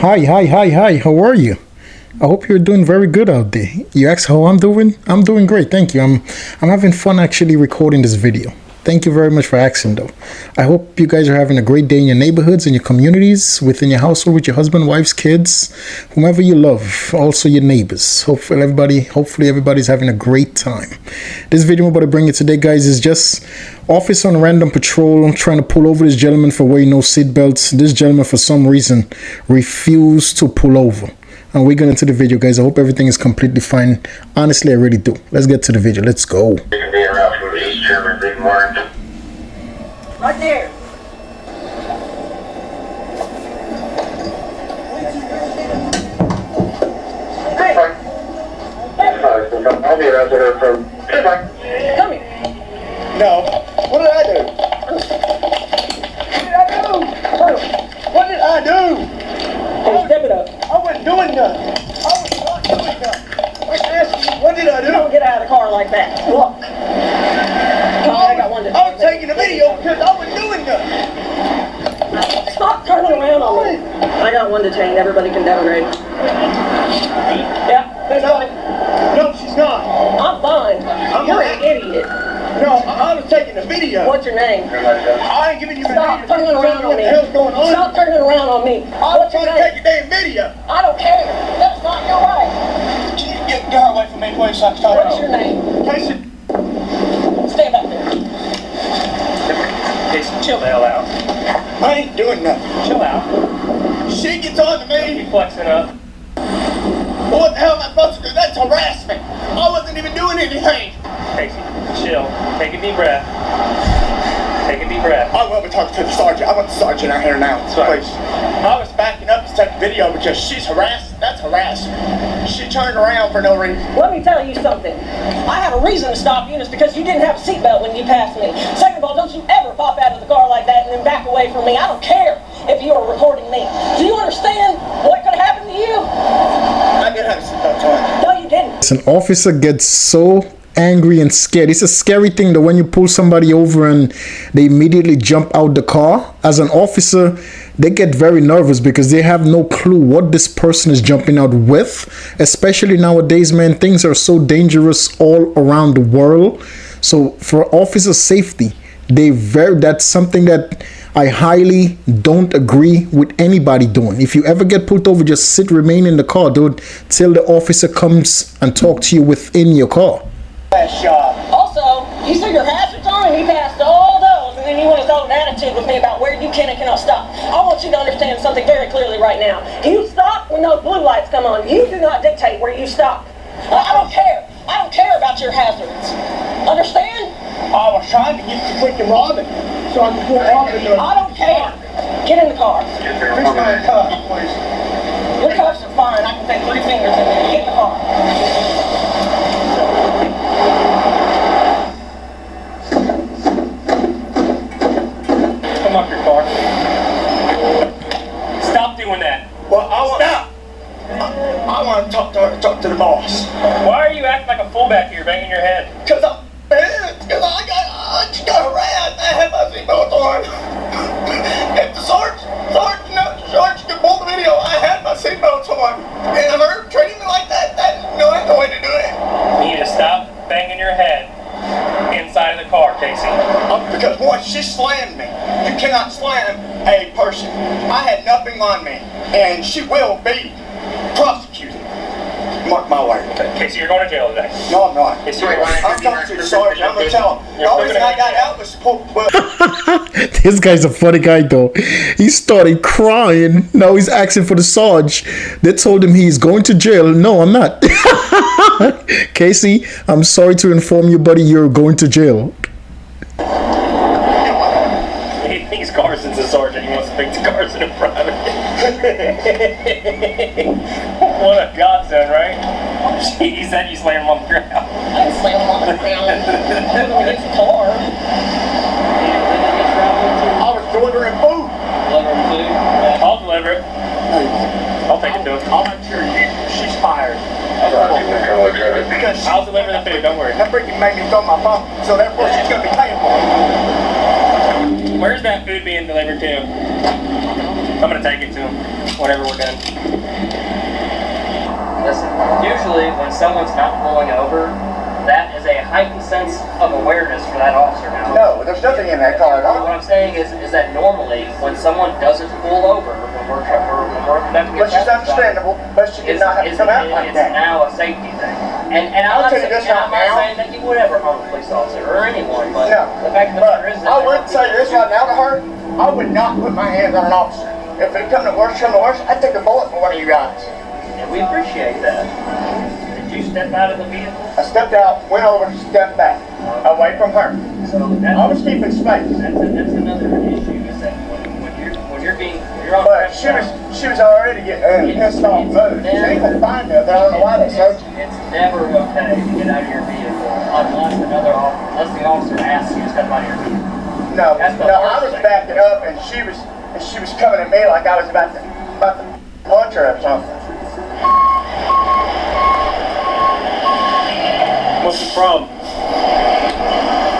Hi. How are you? I hope you're doing very good out there. You asked how I'm doing? I'm doing great, thank you. I'm having fun actually recording this video. Thank you very much for asking though. I hope you guys are having a great day in your neighborhoods, in your communities, within your household, with your husband, wives, kids, whomever you love, also your neighbors. Hopefully everybody's having a great time. This video I'm about to bring you today, guys, is just officer on random patrol trying to pull over this gentleman for wearing no seatbelts. This gentleman, for some reason, refused to pull over. And we're going into the video, guys. I hope everything is completely fine. Honestly, I really do. Let's get to the video. Let's go. Right there. Hey. I'll be around there from. Come here. No. What did I do? What did I do? Hey, step it up. I wasn't doing nothing. I was not doing nothing. Like this. What did I do? You don't get out of the car like that. Look. Come on, I got one to I was taking a video because I wasn't doing nothing. Stop turning around on me. I got one detained. Everybody can downgrade. Yeah, that's fine. No, she's not. I'm fine. You're an idiot. No, I was taking a video. What's your name? I ain't giving you a Stop video. turning around on What me. the hell's going on? Stop turning around on me. I was What's your trying to name? take a damn video. I don't care. That's not your right. Get her away from me, please. I can talk. What's your name? Casey. Stand back there. Jason, chill the hell out. I ain't doing nothing. Chill out. She gets on to Don't me. be flexing up. Well, what the hell am I supposed to do? That's harassment. I wasn't even doing anything. Casey, chill. Take a deep breath. Take a deep breath. I will be talking to the sergeant. I want the sergeant out here now. Sorry. Please. I was backing up to take a video because she's harassed. That's harassment. She turned around for no reason. Let me tell you something. I have a reason to stop you, and it's because you didn't have a seatbelt when you passed me. Second of all, don't you ever pop out of the car like that and then back away from me. I don't care if you are recording me. Do you understand what could happen to you? I did have a seatbelt on. No, you didn't. An officer gets so angry and scared. It's a scary thing that when you pull somebody over and they immediately jump out the car. As an officer, they get very nervous because they have no clue what this person is jumping out with. Especially nowadays, man, things are so dangerous all around the world. So for officer safety, that's something that I highly don't agree with anybody doing. If you ever get pulled over, just remain in the car, dude, till the officer comes and talk to you within your car. Last shot. Also, you see your hazards on, and he passed all those, and then you want to throw an attitude with me about where you can and cannot stop. I want you to understand something very clearly right now. You stop when those blue lights come on. You do not dictate where you stop. I don't care. I don't care about your hazards. Understand? I was trying to get to freaking Robin so I could pull off in the. I don't care. Get in the car. Fix my cuff, please. Your cuffs are fine. I can fit 3 fingers in there. Get in the car. Come off your car. Stop doing that. Well, I want. Stop. I want to talk to the boss. Why are you acting like a fool back here, banging your head? Cause I just got harassed. I had my seatbelt on. If the sergeant could pull the video, I had my seatbelt on. And her treating me like that, that's not the way to do it. You need to stop banging your head inside of the car, Casey. Because once she slammed me, you cannot slam a person. I had nothing on me, and she will be prosecuted. Mark my word. Casey, you're going to jail today. No, I'm not. Yes, you are. I'm talking to the sergeant. I'm gonna tell him. The only reason I got out was This guy's a funny guy though. He started crying. Now he's asking for the sarge. They told him he's going to jail. No, I'm not. Casey, I'm sorry to inform you, buddy, you're going to jail. He thinks Carson's a sergeant. He wants to think Carson in private. What a godsend, right? He said you slammed him on the ground. I didn't slam him on the ground. Put him against the car. I was delivering food. Deliver him food? I'll deliver it. I'll take it to him. I'll make sure she's fired. Because I'll deliver the food, don't worry. that freaking made me throw my phone, so therefore she's gonna be paying for it. Where's that food being delivered to? I'm gonna take it to him whenever we're done. Listen, usually when someone's not pulling over, that is a heightened sense of awareness for that officer now. No, there's nothing in that car at all. What I'm saying is that normally when someone doesn't pull over, when we're conducting a Which is traffic stop, understandable, but she did not have to come out like it's that. now a safety thing. And I'm I'll not tell you saying, this right I'm not now. saying that you would ever harm a police officer or anyone, but No, the fact of the but matter is that I would say this right now to her, I would not put my hands on an officer. If it come to worst, I'd take a bullet for one of you guys. and we appreciate that. Did you step out of the vehicle? I stepped out, went over, stepped back, away from her. So I was keeping space. that's another issue is that when you're on But traffic she was already getting pissed off mode. She ain't gonna find me, but I don't know why they searched me. it's never okay to get out of your vehicle unless the officer asks you to step out of your vehicle. No, That's the I worst was thing. backing up and she was coming at me like I was about to punch her or something. What's the problem?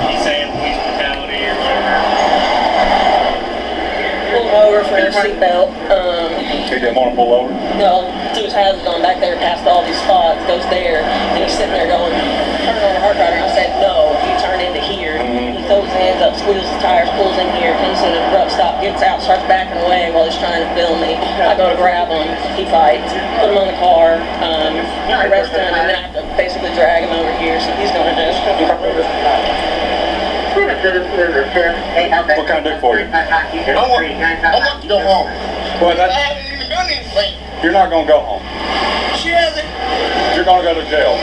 He's saying police brutality or whatever. Pulled over for his seatbelt. He didn't want to pull over. Threw his hazards on back there past all these spots, goes there, and he's sitting there going, turn on the hard drive. And I said, no, you turn into here. He throws his hands up, squeals the tires, pulls in here, comes to an abrupt stop, gets out, starts backing away while he's trying to film me. I go to grab him, he fights, put him on the car, arrest him, and then I have to basically drag him over here, so he's gonna just... What can I do for you? I want to go home. Well, I haven't even done anything. you're not going to go home. She hasn't. You're going to go to jail.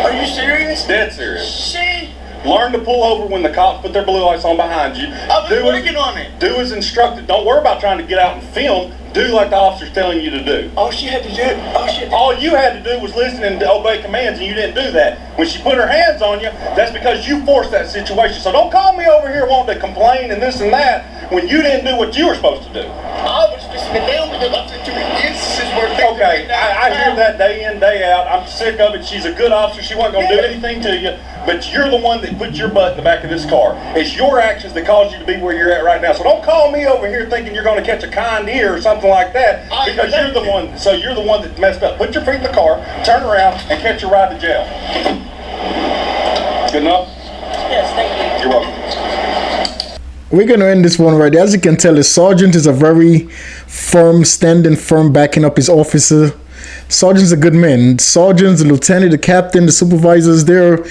Are you serious? Dead serious. She? Learn to pull over when the cops put their blue lights on behind you. I've been working on it. Do as instructed. Don't worry about trying to get out and film. Do like the officer's telling you to do. All she had to do. All you had to do was listen and obey commands, and you didn't do that. When she put her hands on you, that's because you forced that situation. So don't call me over here wanting to complain and this and that when you didn't do what you were supposed to do. I was fixing it down because I've seen too many instances where things Okay, have been down. I hear that day in, day out. I'm sick of it. She's a good officer. She wasn't going to do anything to you, but you're the one that put your butt in the back of this car. It's your actions that caused you to be where you're at right now. So don't call me over here thinking you're going to catch a kind ear or something like that, because you're the one. So you're the one that messed up. Put your feet in the car, turn around, and catch your ride to jail. Good enough? Yes, thank you. You're welcome. We're going to end this one right there. As you can tell, the sergeant is a very firm, standing firm, backing up his officer. Sergeant's a good man. Sergeants, the lieutenant, the captain, the supervisors, the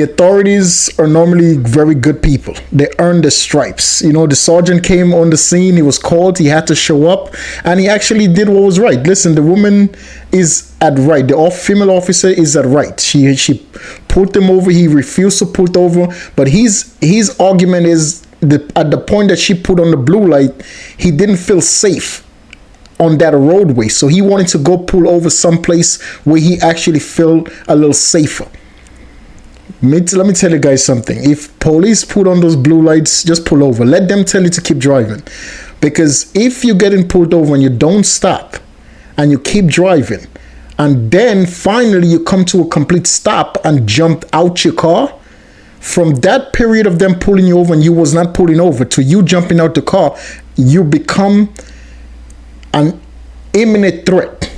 authorities are normally very good people. They earn the stripes. You know, the sergeant came on the scene. He was called. He had to show up. And he actually did what was right. Listen, the woman is at right. The female officer is at right. She pulled him over. He refused to pull over. But his argument is at the point that she put on the blue light, he didn't feel safe on that roadway. So he wanted to go pull over someplace where he actually felt a little safer. Let me tell you guys something. If police put on those blue lights, just pull over. Let them tell you to keep driving. Because if you're getting pulled over and you don't stop and you keep driving, and then finally you come to a complete stop and jump out your car, from that period of them pulling you over and you was not pulling over to you jumping out the car, you become an imminent threat.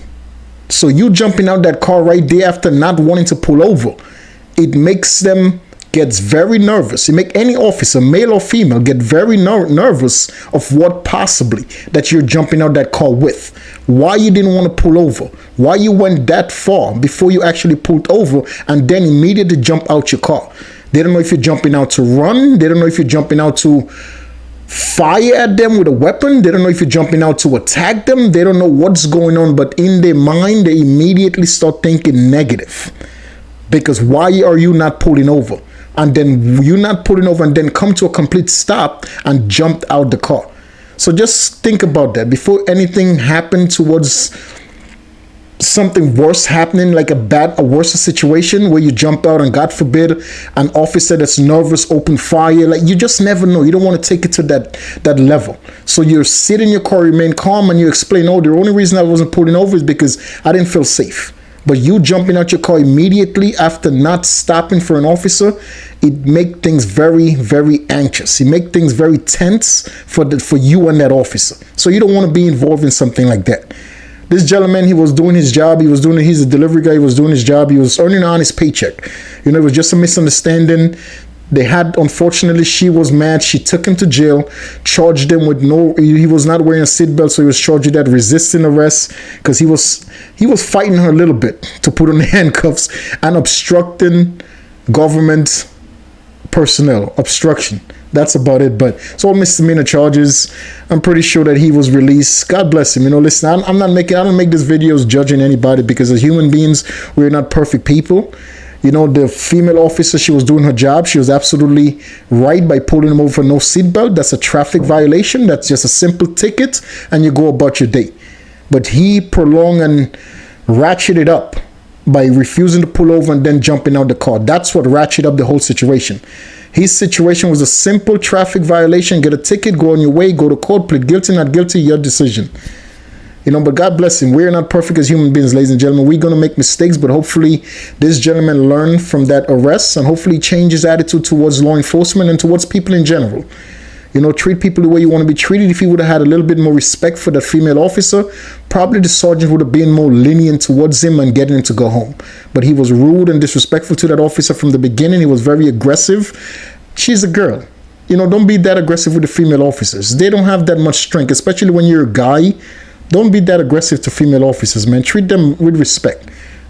So you jumping out that car right there after not wanting to pull over, it makes them gets very nervous. It make any officer, male or female, get very nervous of what possibly that you're jumping out that car with. Why you didn't want to pull over? Why you went that far before you actually pulled over and then immediately jump out your car? They don't know if you're jumping out to run. They don't know if you're jumping out to fire at them with a weapon. They don't know if you're jumping out to attack them. They don't know what's going on, but in their mind, they immediately start thinking negative. Because why are you not pulling over? And then you're not pulling over and then come to a complete stop and jumped out the car. So just think about that before anything happened towards something worse happening, like a worse situation where you jump out and God forbid an officer that's nervous open fire. Like, you just never know. You don't want to take it to that level. So you sit in your car, remain calm, and you explain, oh, the only reason I wasn't pulling over is because I didn't feel safe. But you jumping out your car immediately after not stopping for an officer, it make things very, very anxious. It make things very tense for you and that officer. So you don't want to be involved in something like that. This gentleman, he was doing his job. He's a delivery guy. He was doing his job. He was earning an honest paycheck. You know, it was just a misunderstanding. Unfortunately, she was mad. She took him to jail, charged him with he was not wearing a seatbelt, so he was charged with that, resisting arrest, because he was fighting her a little bit to put on the handcuffs and obstructing government personnel. Obstruction. That's about it. But it's all misdemeanor charges. I'm pretty sure that he was released. God bless him. You know, listen, I don't make this videos judging anybody, because as human beings, we're not perfect people. You know, the female officer, she was doing her job. She was absolutely right by pulling him over for no seatbelt. That's a traffic violation. That's just a simple ticket, and you go about your day. But he prolonged and ratcheted up by refusing to pull over and then jumping out the car. That's what ratcheted up the whole situation. His situation was a simple traffic violation. Get a ticket, go on your way, go to court, plead guilty, not guilty, your decision. You know, but God bless him. We're not perfect as human beings, ladies and gentlemen. We're going to make mistakes, but hopefully this gentleman learned from that arrest, and hopefully change his attitude towards law enforcement and towards people in general. You know, treat people the way you want to be treated. If he would have had a little bit more respect for the female officer, probably the sergeant would have been more lenient towards him and getting him to go home. But he was rude and disrespectful to that officer from the beginning. He was very aggressive. She's a girl. You know, don't be that aggressive with the female officers. They don't have that much strength, especially when you're a guy. Don't be that aggressive to female officers, man. Treat them with respect.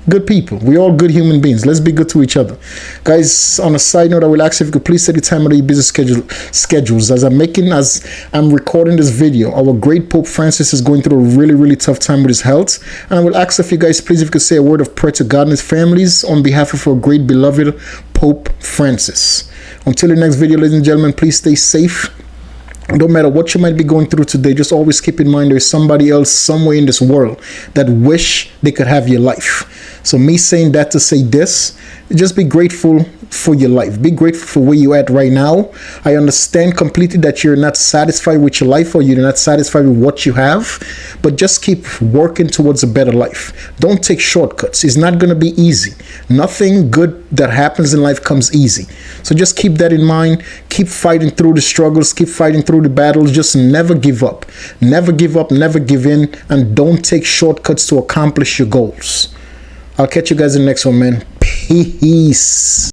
Good people. We're all good human beings. Let's be good to each other. Guys, on a side note, I will ask if you could please set the time of your busy schedules. As I'm recording this video, our great Pope Francis is going through a really, really tough time with his health. And I will ask if you guys, please, if you could say a word of prayer to God and his families on behalf of our great beloved Pope Francis. Until the next video, ladies and gentlemen, please stay safe. No matter what you might be going through today, just always keep in mind there's somebody else somewhere in this world that wish they could have your life. So me saying that to say this, just be grateful for your life. Be grateful for where you're at right now. I understand completely that you're not satisfied with your life, or you're not satisfied with what you have, but just keep working towards a better life. Don't take shortcuts. It's not going to be easy. Nothing good that happens in life comes easy. So just keep that in mind. Keep fighting through the struggles. Keep fighting through the battles. Just never give up. Never give up. Never give in. And don't take shortcuts to accomplish your goals. I'll catch you guys in the next one, man. Peace.